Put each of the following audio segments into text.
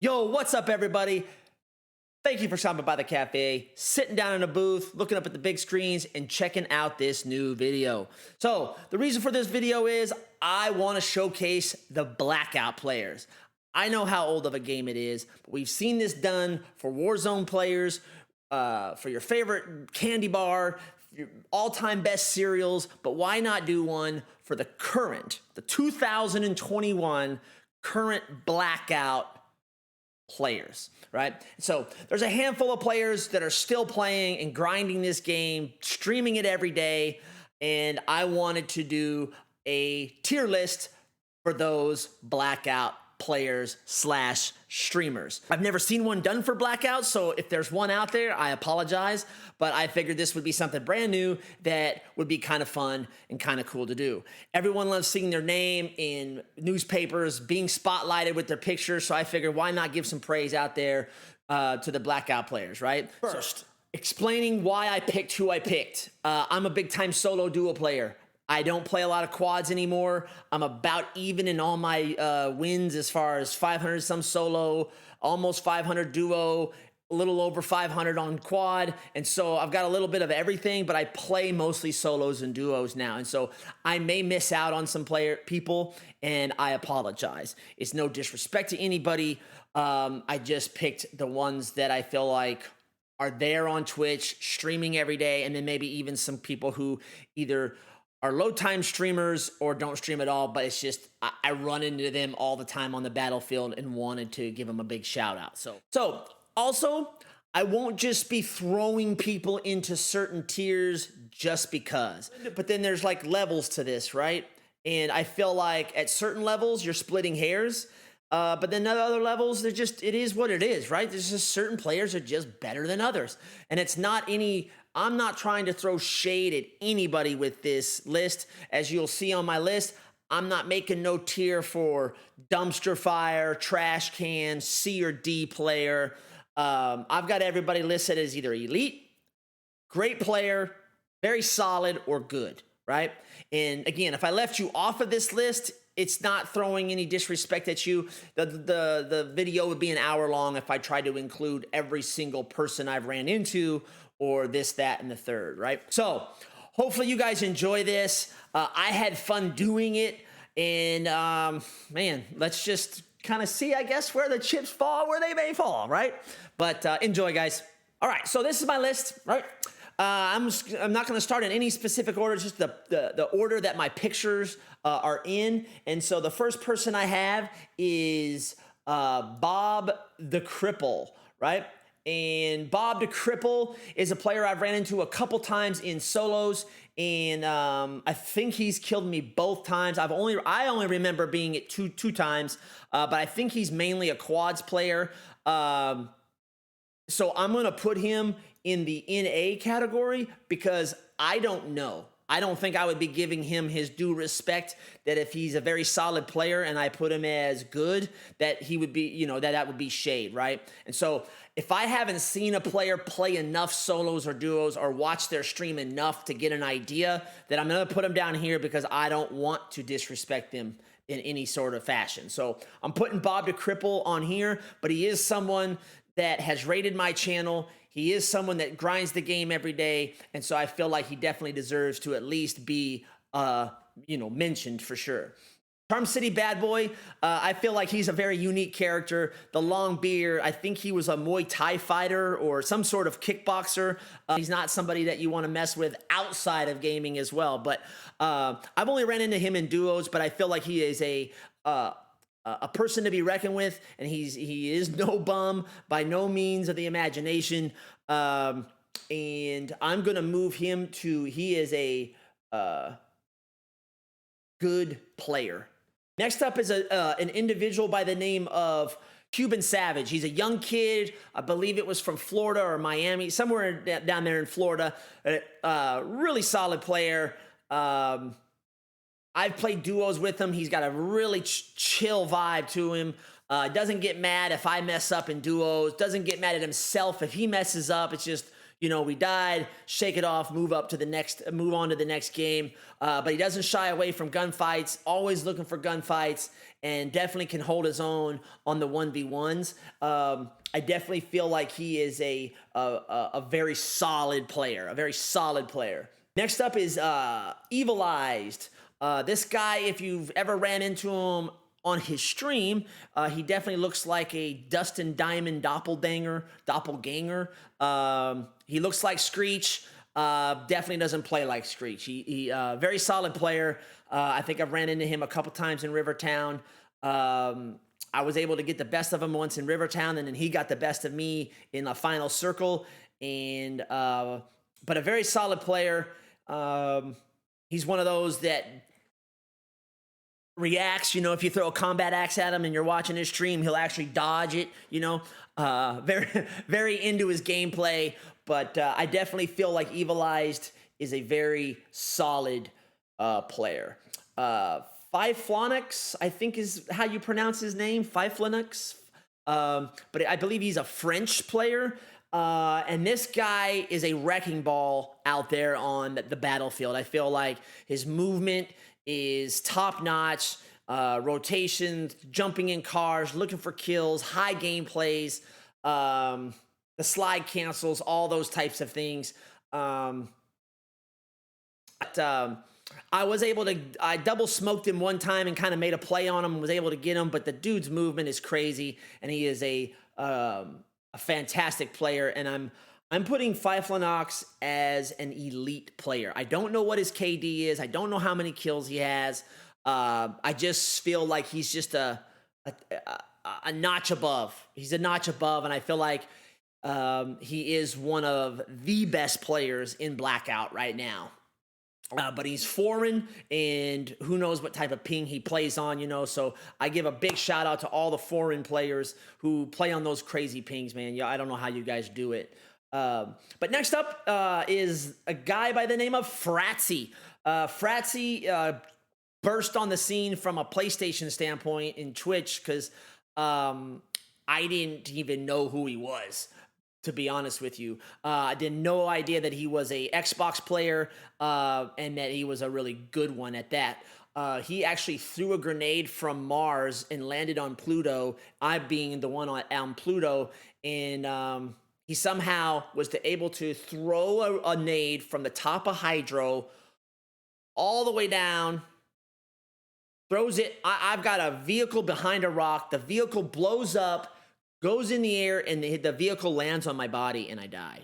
Yo, what's up, everybody? Thank you for stopping by the cafe, sitting down in a booth, looking up at the big screens, and checking out this new video. So, the reason for this video is I want to showcase the Blackout players. I know how old of a game it is, but we've seen this done for Warzone players, for your favorite candy bar, your all-time best cereals, but why not do one for the 2021 current Blackout players, right? So there's a handful of players that are still playing and grinding this game, streaming it every day, and I wanted to do a tier list for those Blackout players slash streamers. I've never seen one done for Blackout, so if there's one out there, I apologize, but I figured this would be something brand new that would be kind of fun and kind of cool to do. Everyone loves seeing their name in newspapers, being spotlighted with their pictures, so I figured why not give some praise out there to the Blackout players, right? First, explaining why I picked who I picked. I'm a big-time solo duo player. I don't play a lot of quads anymore. I'm about even in all my wins as far as 500 some solo, almost 500 duo, a little over 500 on quad. And so I've got a little bit of everything, but I play mostly solos and duos now. And so I may miss out on some people, and I apologize. It's no disrespect to anybody. I just picked the ones that I feel like are there on Twitch, streaming every day, and then maybe even some people who either are low-time streamers or don't stream at all, but it's just I run into them all the time on the battlefield and wanted to give them a big shout out. So also, I won't just be throwing people into certain tiers just because. But then there's like levels to this, right? And I feel like at certain levels, you're splitting hairs. But then at other levels, it is what it is, right? There's just certain players are just better than others. And it's not I'm not trying to throw shade at anybody with this list. As you'll see on my list, I'm not making no tier for dumpster fire, trash can, C or D player. I've got everybody listed as either elite, great player, very solid, or good, right? And again, if I left you off of this list, it's not throwing any disrespect at you. The video would be an hour long if I tried to include every single person I've ran into or this, that, and the third, right? So hopefully you guys enjoy this. I had fun doing it, and man, let's just kind of see, I guess, where the chips fall, where they may fall, right? But enjoy, guys. All right, so this is my list, right? I'm not going to start in any specific order, just the order that my pictures are in. And so the first person I have is Bob the Cripple, right? And Bob the Cripple is a player I've ran into a couple times in solos, and I think he's killed me both times. I only remember being it two times, but I think he's mainly a quads player. So I'm going to put him in the NA category because I don't know. I don't think I would be giving him his due respect that if he's a very solid player and I put him as good, that he would be, that would be shade, right? And so if I haven't seen a player play enough solos or duos or watch their stream enough to get an idea, that I'm going to put him down here because I don't want to disrespect them in any sort of fashion. So I'm putting Bob the Cripple on here, but he is someone that has rated my channel. He is someone that grinds the game every day, and so I feel like he definitely deserves to at least be, mentioned for sure. Charm City Bad Boy, I feel like he's a very unique character. The long beard, I think he was a Muay Thai fighter or some sort of kickboxer. He's not somebody that you want to mess with outside of gaming as well, but I've only ran into him in duos, but I feel like he is a person to be reckoned with, and he is no bum by no means of the imagination. And I'm gonna move him to he is a good player. Next up is an individual by the name of Cuban Savage. He's a young kid. I believe it was from Florida or Miami, somewhere down there in Florida. Really solid player. I've played duos with him. He's got a really chill vibe to him. Doesn't get mad if I mess up in duos. Doesn't get mad at himself if he messes up. It's just, we died, shake it off, move on to the next game. But he doesn't shy away from gunfights, always looking for gunfights, and definitely can hold his own on the 1v1s. I definitely feel like he is a very solid player, Next up is Evilized. This guy, if you've ever ran into him on his stream, he definitely looks like a Dustin Diamond doppelganger. He looks like Screech. Definitely doesn't play like Screech. He very solid player. I think I've ran into him a couple times in Rivertown. I was able to get the best of him once in Rivertown, and then he got the best of me in the final circle. And but a very solid player. He's one of those that reacts, if you throw a combat axe at him and you're watching his stream, he'll actually dodge it, very, very into his gameplay. But I definitely feel like Evilized is a very solid player. Fyflonix, I think is how you pronounce his name, Fyflonix. But I believe he's a French player. And this guy is a wrecking ball out there on the battlefield. I feel like his movement is top notch, rotations, jumping in cars, looking for kills, high game plays, the slide cancels, all those types of things. I double smoked him one time and kind of made a play on him, was able to get him, but the dude's movement is crazy, and he is a fantastic player, and I'm putting Fyflonix as an elite player. I don't know what his KD is. I don't know how many kills he has. I just feel like he's just a notch above. He's a notch above, and I feel like he is one of the best players in Blackout right now. But he's foreign, and who knows what type of ping he plays on, so I give a big shout out to all the foreign players who play on those crazy pings, man. Yeah, I don't know how you guys do it. But next up is a guy by the name of Fratsy. Fratsy burst on the scene from a PlayStation standpoint in Twitch because I didn't even know who he was, to be honest with you. I had no idea that he was a Xbox player and that he was a really good one at that. He actually threw a grenade from Mars and landed on Pluto, I being the one on Pluto, and he somehow was able to throw a nade from the top of Hydro all the way down, throws it. I've got a vehicle behind a rock. The vehicle blows up, goes in the air, and the vehicle lands on my body, and I die.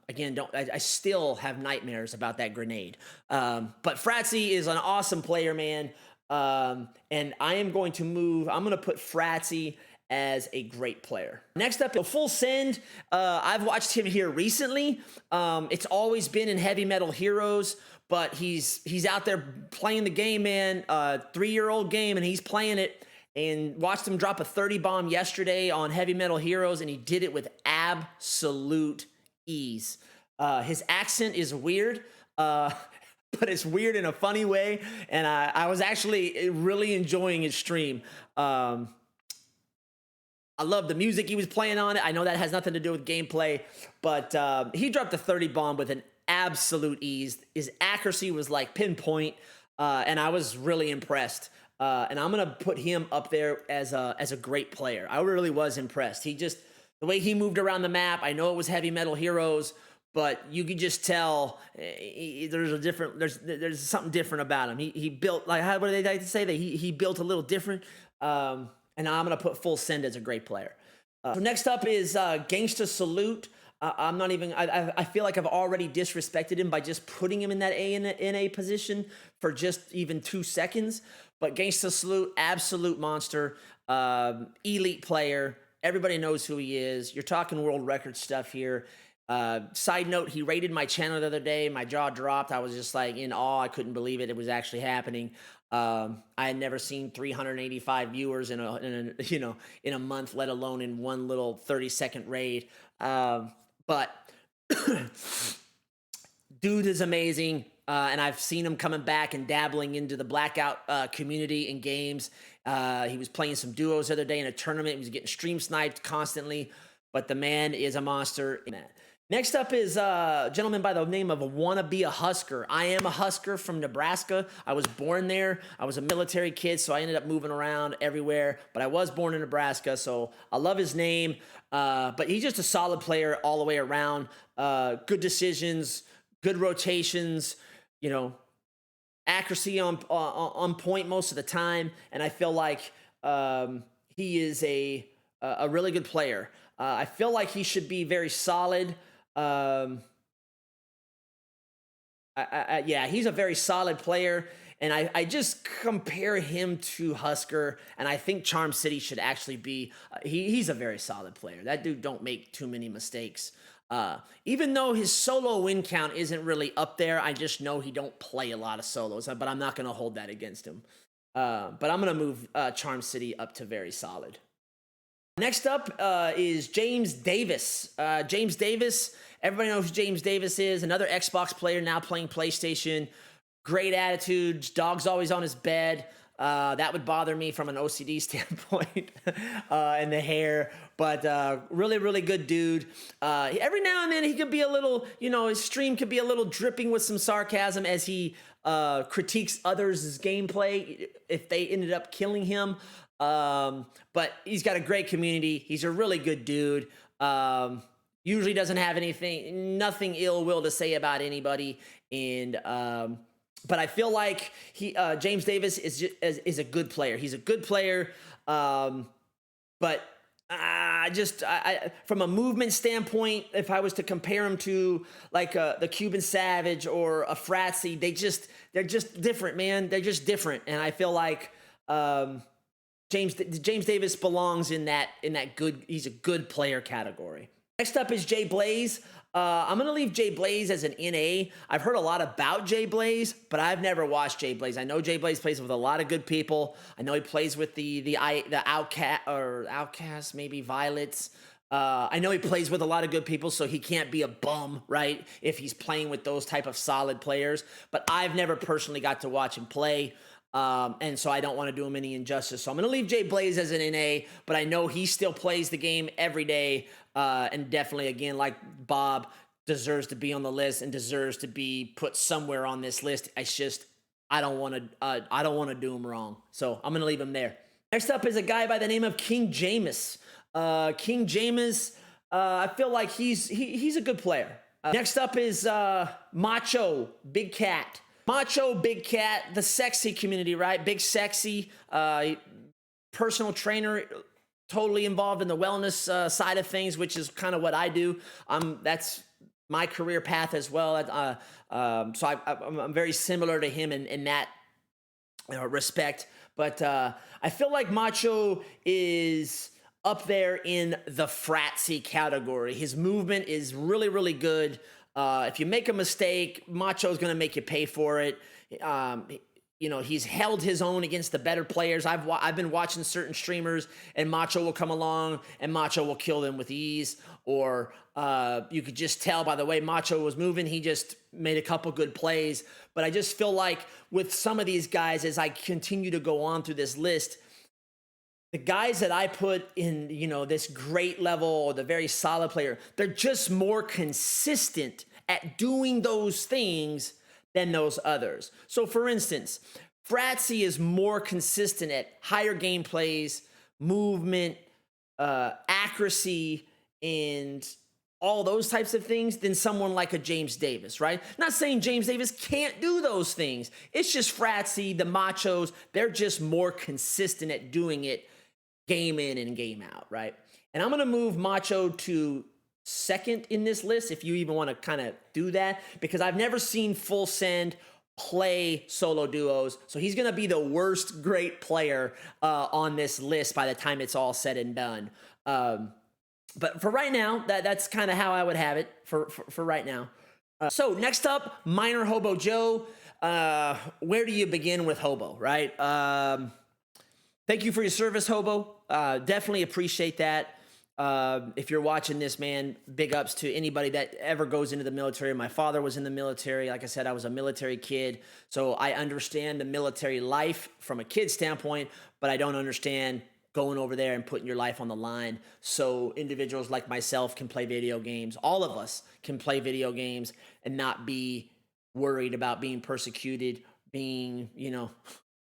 Again, I still have nightmares about that grenade. But Fratsy is an awesome player, man. And I'm going to put Fratsy as a great player. Next up, Full Send. I've watched him here recently. It's always been in Heavy Metal Heroes, but he's out there playing the game, man. 3-year-old game, and he's playing it. And watched him drop a 30 bomb yesterday on Heavy Metal Heroes, and he did it with absolute ease. His accent is weird, but it's weird in a funny way, and I was actually really enjoying his stream. I love the music he was playing on it. I know that has nothing to do with gameplay, but he dropped a 30 bomb with an absolute ease. His accuracy was like pinpoint, and I was really impressed. And I'm gonna put him up there as a great player. I really was impressed. The way he moved around the map. I know it was Heavy Metal Heroes, but you could just tell there's something different about him. He built, like, what do they like to say, that he built a little different. And I'm gonna put Full Send as a great player. So next up is Gangsta Salute. I feel like I've already disrespected him by just putting him in that A position for just even 2 seconds. But Gangsta Salute, absolute monster, elite player. Everybody knows who he is. You're talking world record stuff here. Side note, he raided my channel the other day. My jaw dropped. I was just like in awe. I couldn't believe it. It was actually happening. I had never seen 385 viewers in a month, let alone in one little 30-second raid. But dude is amazing. And I've seen him coming back and dabbling into the Blackout community in games. He was playing some duos the other day in a tournament. He was getting stream sniped constantly, but the man is a monster. Next up is a gentleman by the name of Wanna Be a Husker. I am a Husker from Nebraska. I was born there. I was a military kid, so I ended up moving around everywhere. But I was born in Nebraska, so I love his name. But he's just a solid player all the way around. Good decisions, good rotations, you know, accuracy on point most of the time. And I feel like he is a really good player. I feel like he should be very solid. Yeah, he's a very solid player, and I just compare him to Husker, and I think Charm City should actually be. He's a very solid player. That dude don't make too many mistakes. Even though his solo win count isn't really up there, I just know he don't play a lot of solos. But I'm not going to hold that against him. But I'm going to move Charm City up to very solid. Next up is James Davis. James Davis, everybody knows who James Davis is. Another Xbox player now playing PlayStation. Great attitude. Dog's always on his bed. That would bother me from an OCD standpoint. And the hair. But really, really good dude. Every now and then he could be a little, his stream could be a little dripping with some sarcasm as he critiques others' gameplay if they ended up killing him. But he's got a great community. He's a really good dude. Usually doesn't have nothing ill will to say about anybody. And, but I feel like James Davis is a good player. He's a good player. But from a movement standpoint, if I was to compare him to like the Cuban Savage or a Fratzy, they're just different, man. They're just different. And I feel like, James Davis belongs in that good. He's a good player category. Next up is Jay Blaze. I'm gonna leave Jay Blaze as an NA. I've heard a lot about Jay Blaze, but I've never watched Jay Blaze. I know Jay Blaze plays with a lot of good people. I know he plays with the Outcast, maybe Violets. I know he plays with a lot of good people, so he can't be a bum, right? If he's playing with those type of solid players. But I've never personally got to watch him play. And so I don't want to do him any injustice. So I'm going to leave Jay Blaze as an NA, but I know he still plays the game every day. And definitely, again, like Bob, deserves to be on the list and deserves to be put somewhere on this list. I don't want to do him wrong. So I'm going to leave him there. Next up is a guy by the name of King Jameis. King Jameis, I feel like he's a good player. Next up is Macho Big Cat. Macho Big Cat, the sexy community, right? Big Sexy, personal trainer, totally involved in the wellness side of things, which is kind of what I do. That's my career path as well. So I'm very similar to him in that respect. But I feel like Macho is up there in the Fratzy category. His movement is really, really good. If you make a mistake, Macho's going to make you pay for it. He's held his own against the better players. I've been watching certain streamers, and Macho will come along, and Macho will kill them with ease. Or you could just tell by the way Macho was moving, he just made a couple good plays. But I just feel like with some of these guys, as I continue to go on through this list, the guys that I put in, this great level or the very solid player, they're just more consistent at doing those things than those others. So for instance, Fratzy is more consistent at higher game plays, movement, accuracy, and all those types of things than someone like a James Davis, right? Not saying James Davis can't do those things. It's just Fratzy, the Machos, they're just more consistent at doing it game in and game out, right? And I'm going to move Macho to second in this list, if you even want to kind of do that, because I've never seen Full Send play solo duos. So he's going to be the worst great player on this list by the time it's all said and done. But for right now, that's kind of how I would have it for right now. So next up, Minor Hobo Joe. Where do you begin with Hobo, right? Thank you for your service, Hobo. Definitely appreciate that. If you're watching this, man, big ups to anybody that ever goes into the military. My father was in the military. Like I said, I was a military kid. So I understand the military life from a kid standpoint, but I don't understand going over there and putting your life on the line so individuals like myself can play video games. All of us can play video games and not be worried about being persecuted, being,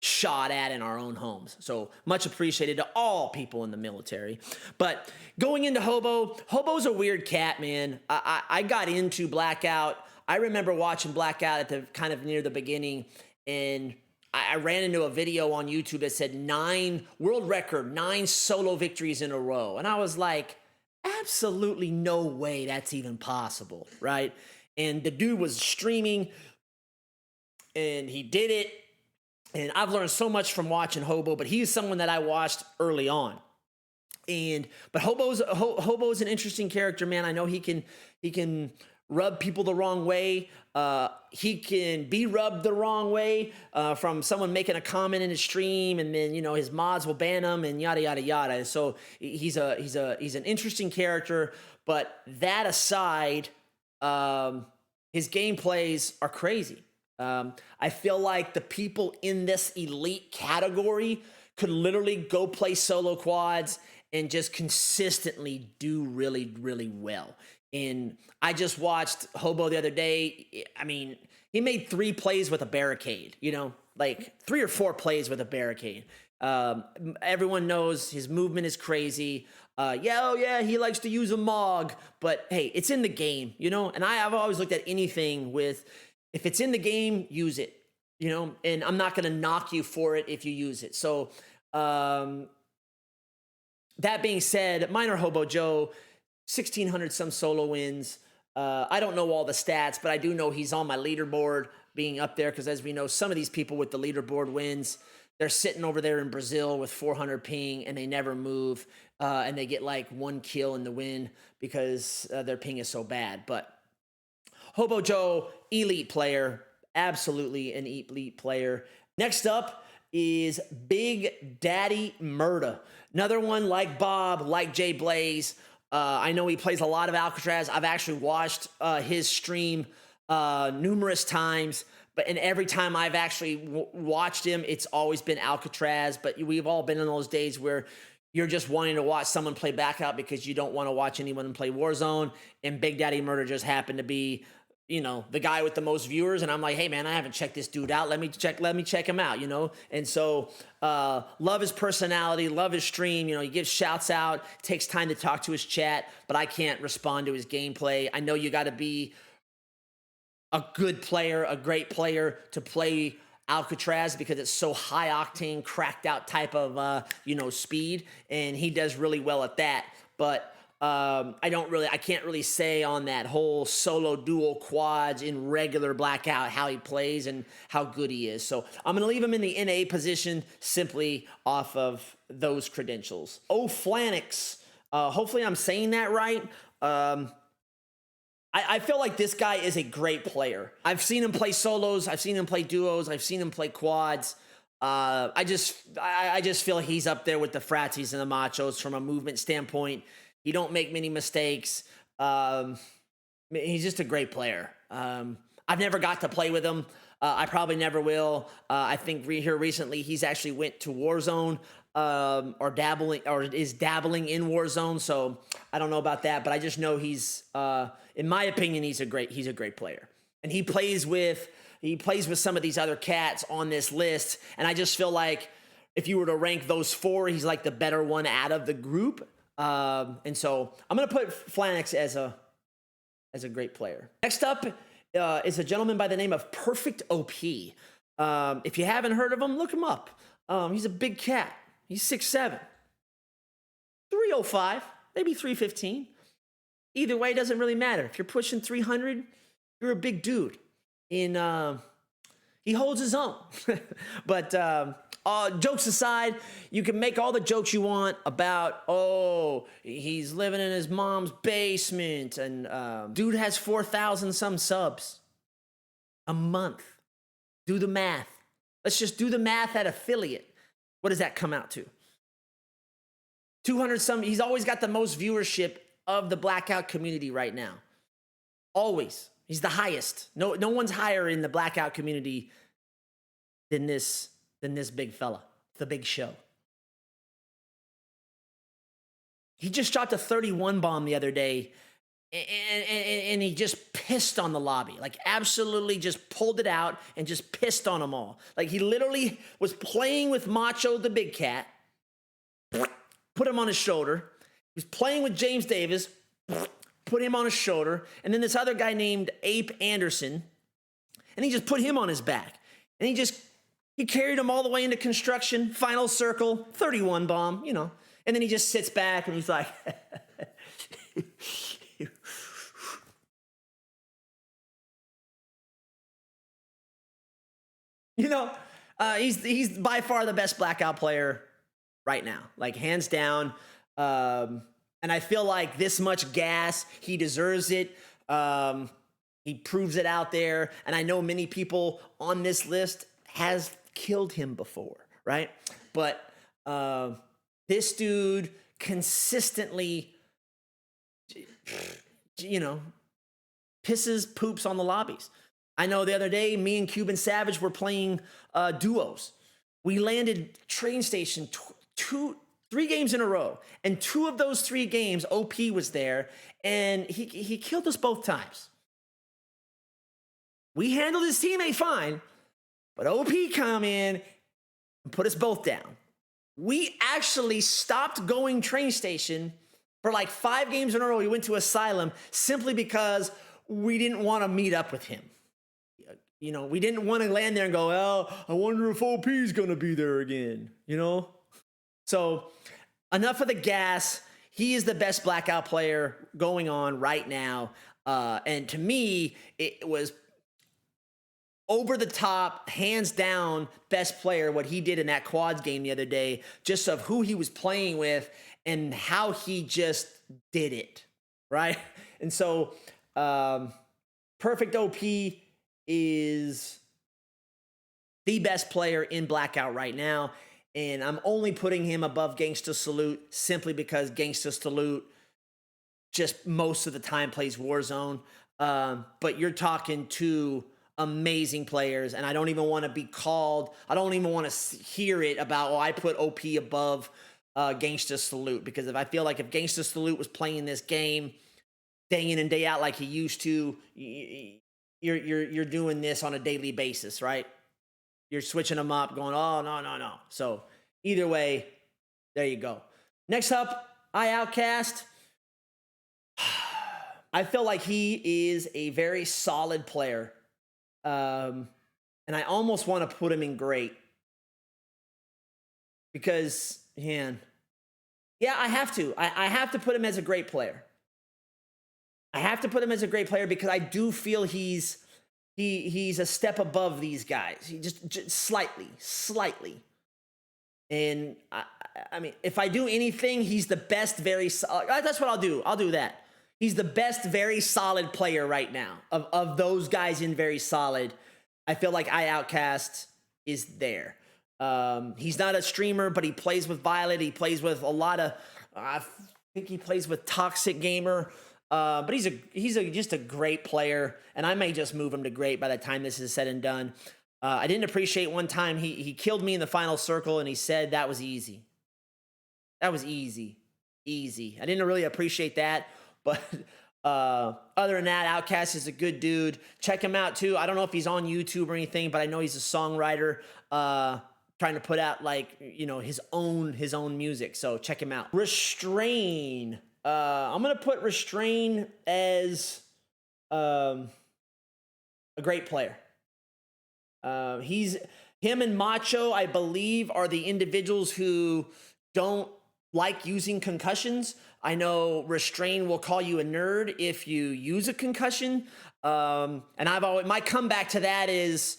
shot at in our own homes. So much appreciated to all people in the military. But going into Hobo's a weird cat, man. I got into Blackout. I remember watching Blackout at the kind of near the beginning, and I ran into a video on YouTube that said 9 world record, 9 solo victories in a row. And I was like, absolutely no way that's even possible, right? And the dude was streaming and he did it. And I've learned so much from watching Hobo, but he's someone that I watched early on. But Hobo's an interesting character, man. I know he can rub people the wrong way. He can be rubbed the wrong way from someone making a comment in his stream, and then his mods will ban him and yada yada yada. So he's an interesting character. But that aside, his gameplays are crazy. I feel like the people in this elite category could literally go play solo quads and just consistently do really, really well. And I just watched Hobo the other day. I mean, he made 3 plays with a barricade, like 3 or 4 plays with a barricade. Everyone knows his movement is crazy. Yeah, he likes to use a Mog, but hey, it's in the game, and I've always looked at anything with, if it's in the game, use it, and I'm not going to knock you for it if you use it. So, that being said, mine are Hobo Joe, 1,600 some solo wins. I don't know all the stats, but I do know he's on my leaderboard being up there, because as we know, some of these people with the leaderboard wins, they're sitting over there in Brazil with 400 ping and they never move, and they get like 1 kill in the win because their ping is so bad. But Hobo Joe, elite player, absolutely an elite player. Next up is Big Daddy Murda. Another one like Bob, like Jay Blaze. I know he plays a lot of Alcatraz. I've actually watched his stream numerous times, and every time I've actually watched him, it's always been Alcatraz. But we've all been in those days where you're just wanting to watch someone play Blackout because you don't want to watch anyone play Warzone, and Big Daddy Murda just happened to be the guy with the most viewers, and I'm like, hey man, I haven't checked this dude out. Let me check him out, And so, love his personality, love his stream. He gives shouts out, takes time to talk to his chat, but I can't respond to his gameplay. I know you got to be a good player, a great player to play Alcatraz because it's so high octane, cracked out type of, speed, and he does really well at that. But I can't really say on that whole solo dual quads in regular Blackout how he plays and how good he is. So I'm going to leave him in the NA position simply off of those credentials. Flanix. Hopefully I'm saying that right. I feel like this guy is a great player. I've seen him play solos. I've seen him play duos. I've seen him play quads. I just feel he's up there with the Fratsies and the Machos from a movement standpoint. He don't make many mistakes. He's just a great player. I've never got to play with him. I probably never will. I think here recently he's actually went to Warzone or is dabbling in Warzone. So I don't know about that, but I just know he's, in my opinion, he's a great player. And he plays with some of these other cats on this list. And I just feel like if you were to rank those 4, he's like the better one out of the group. And so I'm going to put Flanix as a great player. Next up is a gentleman by the name of Perfect OP. If you haven't heard of him, look him up. He's a big cat. He's 6'7", 305, maybe 315. Either way, it doesn't really matter. If you're pushing 300, you're a big dude. He holds his own. But jokes aside, you can make all the jokes you want about, he's living in his mom's basement, and dude has 4,000 some subs a month. Do the math. Let's just do the math at affiliate. What does that come out to? 200 some. He's always got the most viewership of the Blackout community right now. Always. He's the highest. No one's higher in the Blackout community than this big fella, the Big Show. he just dropped a 31 bomb the other day, and he just pissed on the lobby, like absolutely just pulled it out and just pissed on them all. Like he literally was playing with Macho the Big Cat, put him on his shoulder. He was playing with James Davis, put him on his shoulder, and then this other guy named Ape Anderson, and he just put him on his back, and he carried him all the way into construction, final circle, 31 bomb, you know, and then he just sits back and he's like, you know, he's by far the best Blackout player right now, like hands down. And I feel like this much gas, he deserves it. He proves it out there. And I know many people on this list has killed him before, right? But this dude consistently, you know, poops on the lobbies. I know the other day, me and Cuban Savage were playing duos. We landed train station 3 games in a row, and 2 of those 3 games, OP was there, and he killed us both times. We handled his teammate fine, but OP come in and put us both down. We actually stopped going train station for like 5 games in a row. We went to Asylum simply because we didn't want to meet up with him. You know, we didn't want to land there and go, oh, I wonder if OP is going to be there again, you know? So enough of the gas. He is the best Blackout player going on right now. And to me, it was over the top, hands down, best player, what he did in that quads game the other day, just of who he was playing with and how he just did it, right? And so Perfect OP is the best player in Blackout right now. And I'm only putting him above Gangsta Salute simply because Gangsta Salute just most of the time plays Warzone. But you're talking 2 amazing players, and I don't even want to be called, I don't even want to hear it about, oh, I put OP above Gangsta Salute, because if I feel like if Gangsta Salute was playing this game day in and day out like he used to, you're doing this on a daily basis, right? You're switching them up, going, oh, no. So either way, there you go. Next up, iOutcast. I feel like he is a very solid player. And I almost want to put him in great. Because, man, yeah, I have to. I have to put him as a great player. I have to put him as a great player because I do feel he's a step above these guys. He just slightly. And I mean, if I do anything, he's the best, that's what I'll do. I'll do that. He's the best, very solid player right now of those guys in very solid. I feel like iOutcast is there. He's not a streamer, but he plays with Violet. He plays with a lot of, I think he plays with Toxic Gamer. But he's just a great player, and I may just move him to great by the time this is said and done. I didn't appreciate one time he killed me in the final circle, and he said that was easy. That was easy. I didn't really appreciate that, but other than that, Outcast is a good dude. Check him out too. I don't know if he's on YouTube or anything, but I know he's a songwriter trying to put out, like, you know, his own music. So check him out. Restrain. I'm going to put Restrain as a great player. Him and Macho, I believe, are the individuals who don't like using concussions. I know Restrain will call you a nerd if you use a concussion. And my comeback to that is,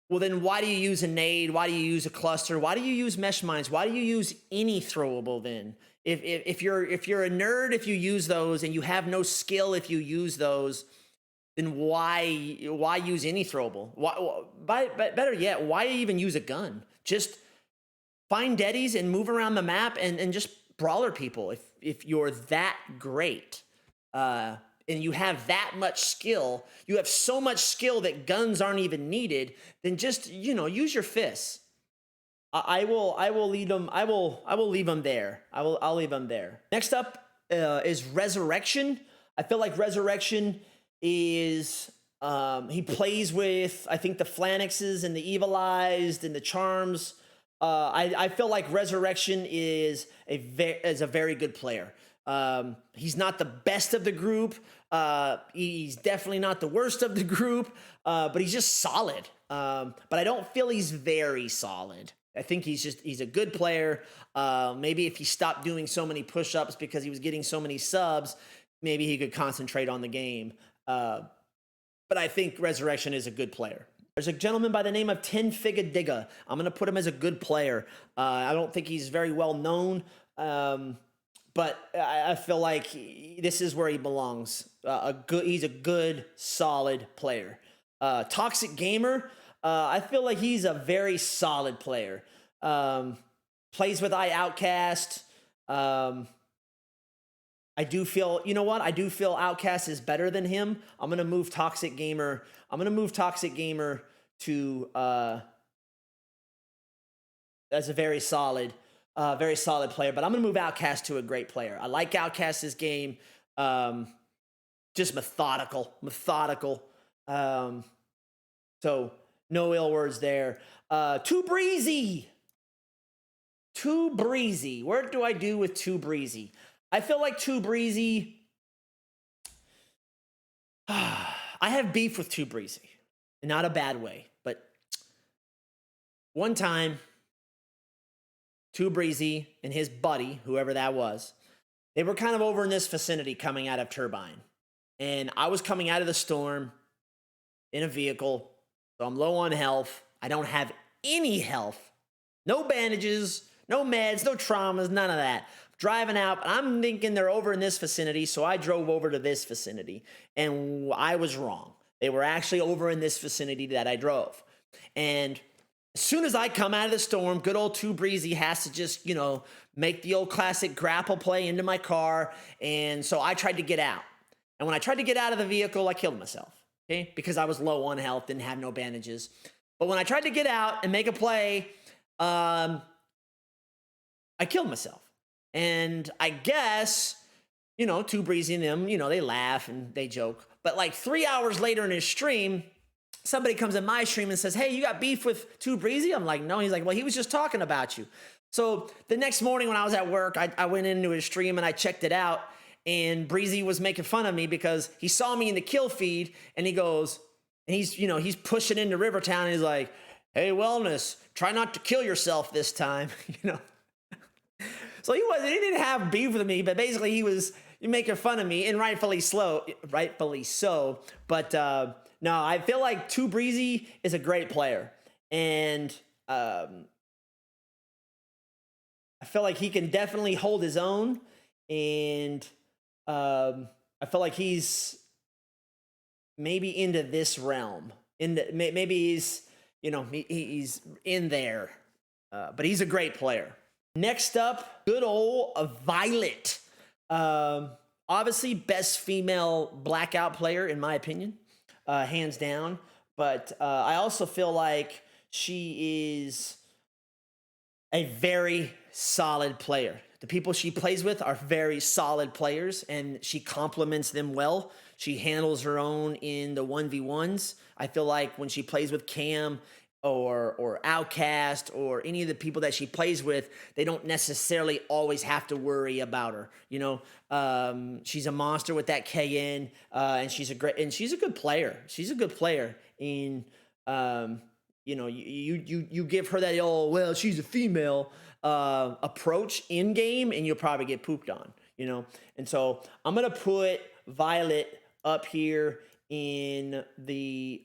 well, then why do you use a nade? Why do you use a cluster? Why do you use mesh mines? Why do you use any throwable then? If you're a nerd, if you use those, and you have no skill if you use those, then why use any throwable? Better yet, why even use a gun? Just find deadies and move around the map and just brawler people. If you're that great, and you have that much skill, you have so much skill that guns aren't even needed, then just, use your fists. I will leave him. I will leave him there. I'll leave him there. Next up is Resurrection. I feel like Resurrection is he plays with, I think, the Flanixes and the Evilized and the Charms. I feel like Resurrection is a very good player. He's not the best of the group. He's definitely not the worst of the group, but he's just solid. But I don't feel he's very solid. I think he's a good player. Maybe if he stopped doing so many push-ups because he was getting so many subs, maybe he could concentrate on the game. But I think Resurrection is a good player. There's a gentleman by the name of 10 Figga Digga. I'm going to put him as a good player. I don't think he's very well known, but I feel like this is where he belongs. He's a good, solid player. Toxic Gamer, I feel like he's a very solid player. Plays with Outcast. I do feel, you know what? I do feel Outcast is better than him. I'm going to move Toxic Gamer. I'm going to move Toxic Gamer to as a very solid player, but I'm going to move Outcast to a great player. I like Outcast's game. Just methodical. So no ill words there. Too breezy. Where do I do with Too Breezy? I feel like Too Breezy. I have beef with Too Breezy. Not a bad way, but one time, Too Breezy and his buddy, whoever that was, they were kind of over in this vicinity coming out of Turbine. And I was coming out of the storm in a vehicle, so I'm low on health. I don't have any health. No bandages, no meds, no traumas, none of that. Driving out, I'm thinking they're over in this vicinity, so I drove over to this vicinity, and I was wrong. They were actually over in this vicinity that I drove. And as soon as I come out of the storm, good old Too Breezy has to just, make the old classic grapple play into my car, and so I tried to get out. And when I tried to get out of the vehicle, I killed myself, okay? Because I was low on health, didn't have no bandages. But when I tried to get out and make a play, I killed myself. And I guess, Too Breezy and them, they laugh and they joke. But like 3 hours later in his stream, somebody comes in my stream and says, "Hey, you got beef with Too Breezy?" I'm like, "No." He's like, "Well, he was just talking about you." So the next morning when I was at work, I went into his stream and I checked it out. And Breezy was making fun of me because he saw me in the kill feed and he goes, and he's pushing into Rivertown and he's like, "Hey, Wellness, try not to kill yourself this time." So he didn't have beef with me, but basically he was making fun of me, and rightfully so. But no, I feel like Too Breezy is a great player, and I feel like he can definitely hold his own, and I feel like he's maybe into this realm. Maybe he's he's in there, but he's a great player. Next up, good old Violet. Obviously, best female Blackout player, in my opinion, hands down. But I also feel like she is a very solid player. The people she plays with are very solid players, and she complements them well. She handles her own in the 1v1s. I feel like when she plays with Cam or Outcast or any of the people that she plays with, they don't necessarily always have to worry about her. She's a monster with that KN, and she's a good player. She's a good player. And you give her that well, she's a female approach in game, and you'll probably get pooped on. And so I'm gonna put Violet up here in the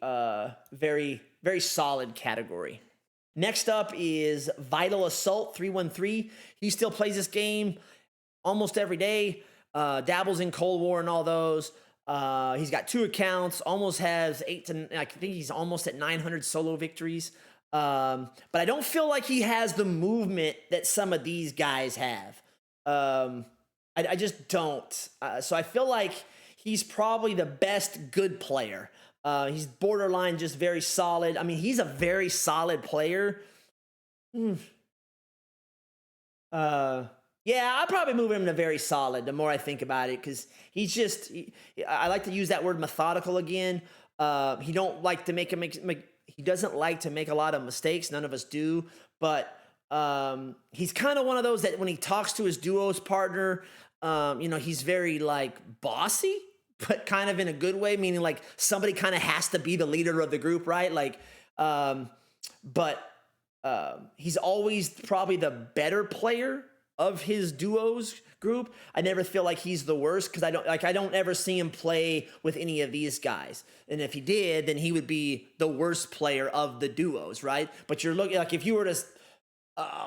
very, very solid category. Next up is Vital Assault 313. He still plays this game almost every day, dabbles in Cold War and all those. He's got 2 accounts, almost has I think he's almost at 900 solo victories. But I don't feel like he has the movement that some of these guys have. I just don't. So I feel like he's probably the best good player. He's borderline just very solid. I mean, he's a very solid player. Yeah, I'll probably move him to very solid the more I think about it, because I like to use that word methodical again. He don't like to he doesn't like to make a lot of mistakes. None of us do, but he's kind of one of those that when he talks to his duos partner, he's very like bossy, but kind of in a good way, meaning like somebody kind of has to be the leader of the group, right? Like, but he's always probably the better player of his duos group. I never feel like he's the worst, because I don't ever see him play with any of these guys. And if he did, then he would be the worst player of the duos, right? But you're looking like if you were to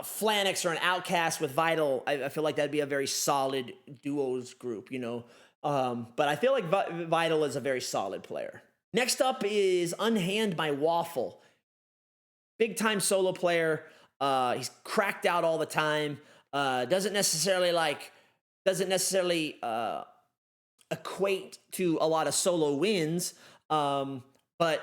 Flanix or an Outcast with Vital, I feel like that'd be a very solid duos group, but I feel like Vital is a very solid player. Next up is Unhand My Waffle. Big time solo player. He's cracked out all the time. Doesn't necessarily equate to a lot of solo wins. But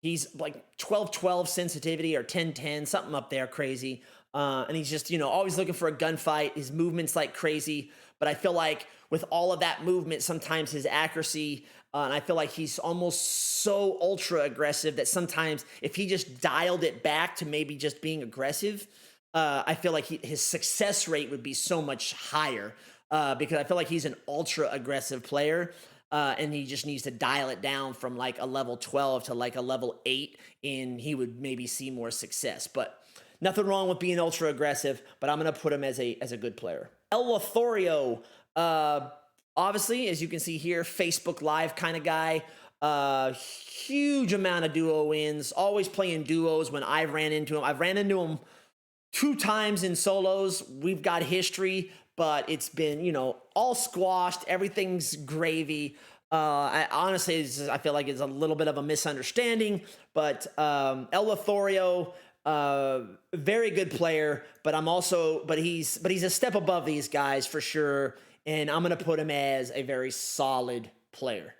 he's like 12-12 sensitivity or 10-10, something up there crazy. And he's just, always looking for a gunfight. His movement's like crazy. But I feel like with all of that movement, sometimes his accuracy, and I feel like he's almost so ultra aggressive that sometimes if he just dialed it back to maybe just being aggressive, I feel like his success rate would be so much higher, because I feel like he's an ultra aggressive player, and he just needs to dial it down from like a level 12 to like a level 8, and he would maybe see more success. But nothing wrong with being ultra aggressive, but I'm going to put him as a good player. El Lothario, obviously, as you can see here, Facebook Live kind of guy. Huge amount of duo wins, always playing duos when I've ran into him. I've ran into him 2 times in solos. We've got history, but it's been, all squashed. Everything's gravy. I feel like it's a little bit of a misunderstanding, but El Lothario, very good player, but he's a step above these guys for sure, and I'm gonna put him as a very solid player.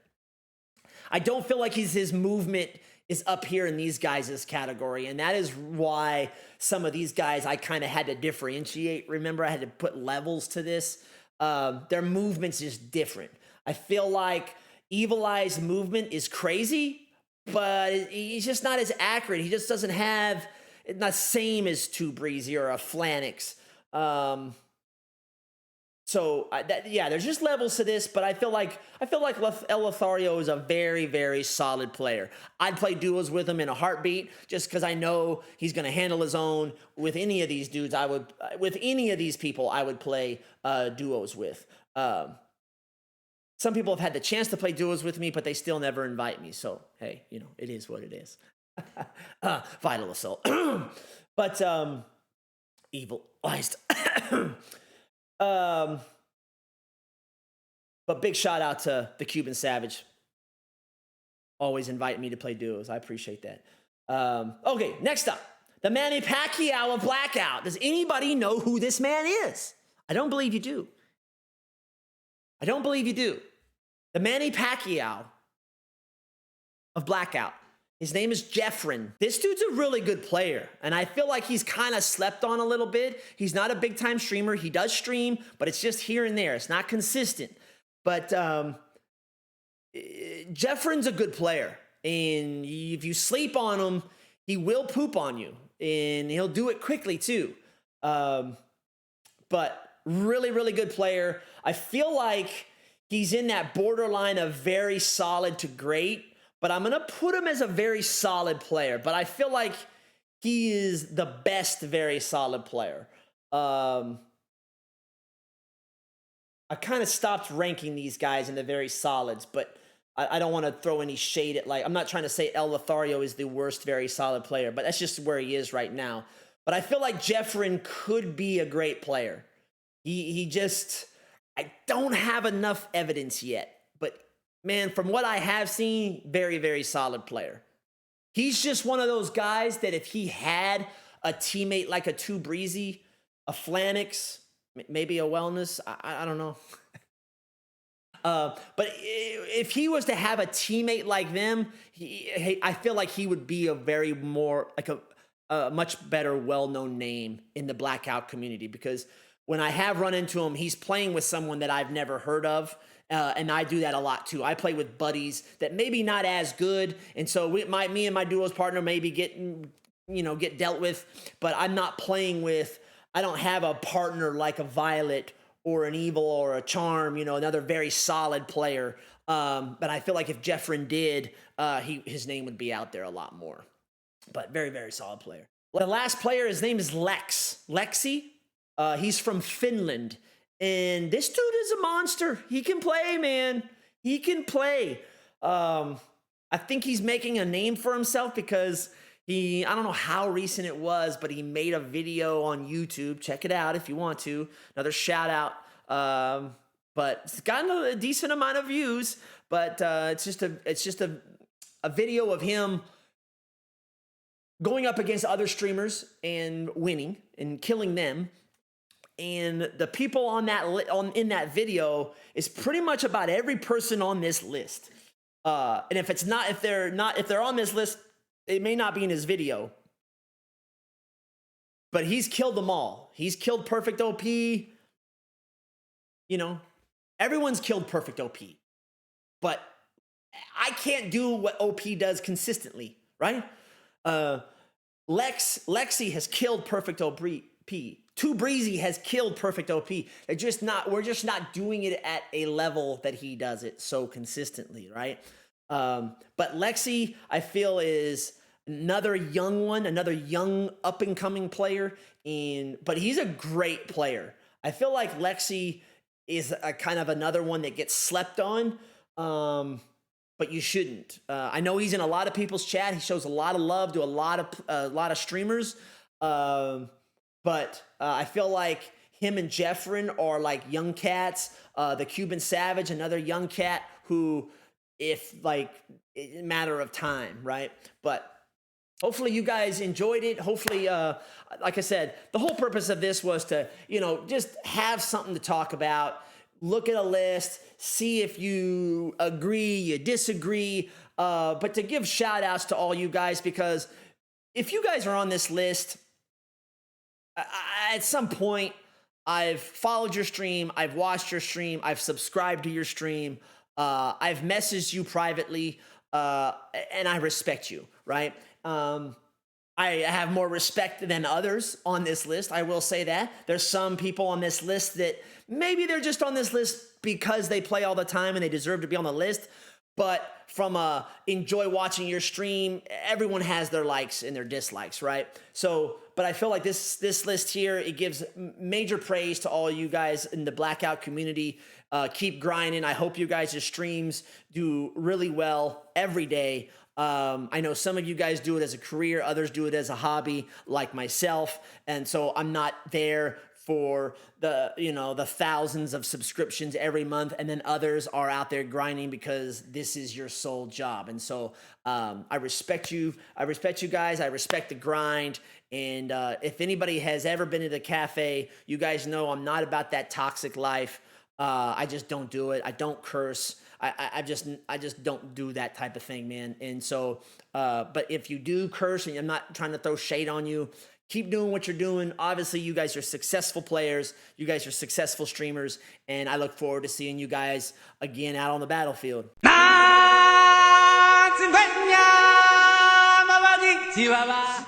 I don't feel like his movement is up here in these guys' category, and that is why some of these guys I kind of had to differentiate. Remember, I had to put levels to this. Their movement's just different. I feel like Evil Eye's movement is crazy, but he's just not as accurate. He just doesn't have the same as Too Breezy or a Flanix. There's just levels to this, but I feel like El Lothario is a very, very solid player. I'd play duos with him in a heartbeat, just because I know he's going to handle his own. With any of these dudes, with any of these people, I would play duos with. Some people have had the chance to play duos with me, but they still never invite me. So, hey, it is what it is. Vital Assault. But Evil Eyes. But big shout out to the Cuban Savage. Always invite me to play duos. I appreciate that. Okay, next up, the Manny Pacquiao of Blackout. Does anybody know who this man is? I don't believe you do. The Manny Pacquiao of Blackout. His name is Jeffrin. This dude's a really good player, and I feel like he's kind of slept on a little bit. He's not a big-time streamer. He does stream, but it's just here and there. It's not consistent. But Jeffrin's a good player, and if you sleep on him, he will poop on you, and he'll do it quickly too. But really, really good player. I feel like he's in that borderline of very solid to great, but I'm going to put him as a very solid player. But I feel like he is the best very solid player. I kind of stopped ranking these guys in the very solids, but I don't want to throw any shade at, I'm not trying to say El Lothario is the worst very solid player, but that's just where he is right now. But I feel like Jeffrin could be a great player. I don't have enough evidence yet. Man, from what I have seen, very, very solid player. He's just one of those guys that if he had a teammate like a Too Breezy, a Flanix, maybe a Wellness, I don't know. But if he was to have a teammate like them, I feel like he would be a much better well-known name in the Blackout community, because when I have run into him, he's playing with someone that I've never heard of. And I do that a lot too. I play with buddies that maybe not as good. And so me and my duos partner maybe get dealt with, but I'm not playing with, I don't have a partner like a Violet or an Evil or a Charm, another very solid player. But I feel like if Jeffrin did, his name would be out there a lot more. But very, very solid player. The last player, his name is Lexi. He's from Finland. And this dude is a monster. He can play, man. He can play. I think he's making a name for himself because I don't know how recent it was, but he made a video on YouTube. Check it out if you want to. Another shout out. But it's gotten a decent amount of views. But it's just a video of him going up against other streamers and winning and killing them. And the people on in that video is pretty much about every person on this list. And if they're on this list, it may not be in his video. But he's killed them all. He's killed Perfect OP. Everyone's killed Perfect OP. But I can't do what OP does consistently, right? Lexi has killed Perfect OP. Too Breezy has killed Perfect OP. We're just not doing it at a level that he does it so consistently, right? But Lexi, I feel, is another young one, another young up-and-coming player. But he's a great player. I feel like Lexi is a kind of another one that gets slept on, but you shouldn't. I know he's in a lot of people's chat. He shows a lot of love to a lot of streamers. But I feel like him and Jeffrin are like young cats. The Cuban Savage, another young cat who, if like, a matter of time, right? But hopefully you guys enjoyed it. Hopefully, like I said, the whole purpose of this was to, just have something to talk about. Look at a list, see if you agree, you disagree, but to give shout outs to all you guys, because if you guys are on this list, at some point, I've followed your stream, I've watched your stream, I've subscribed to your stream, I've messaged you privately, and I respect you, right? I have more respect than others on this list. I will say that. There's some people on this list that maybe they're just on this list because they play all the time and they deserve to be on the list. But from enjoy watching your stream, everyone has their likes and their dislikes, right? So, but I feel like this list here, it gives major praise to all you guys in the Blackout community. Keep grinding. I hope you guys' streams do really well every day. I know some of you guys do it as a career, others do it as a hobby, like myself. And so I'm not there for the thousands of subscriptions every month, and then others are out there grinding because this is your sole job. And so I respect you. I respect you guys. I respect the grind. And if anybody has ever been to the cafe, you guys know I'm not about that toxic life. I just don't do it. I don't curse. I just don't do that type of thing, man. And so, but if you do curse, and I'm not trying to throw shade on you, keep doing what you're doing. Obviously, you guys are successful players. You guys are successful streamers. And I look forward to seeing you guys again out on the battlefield. Chihuahua.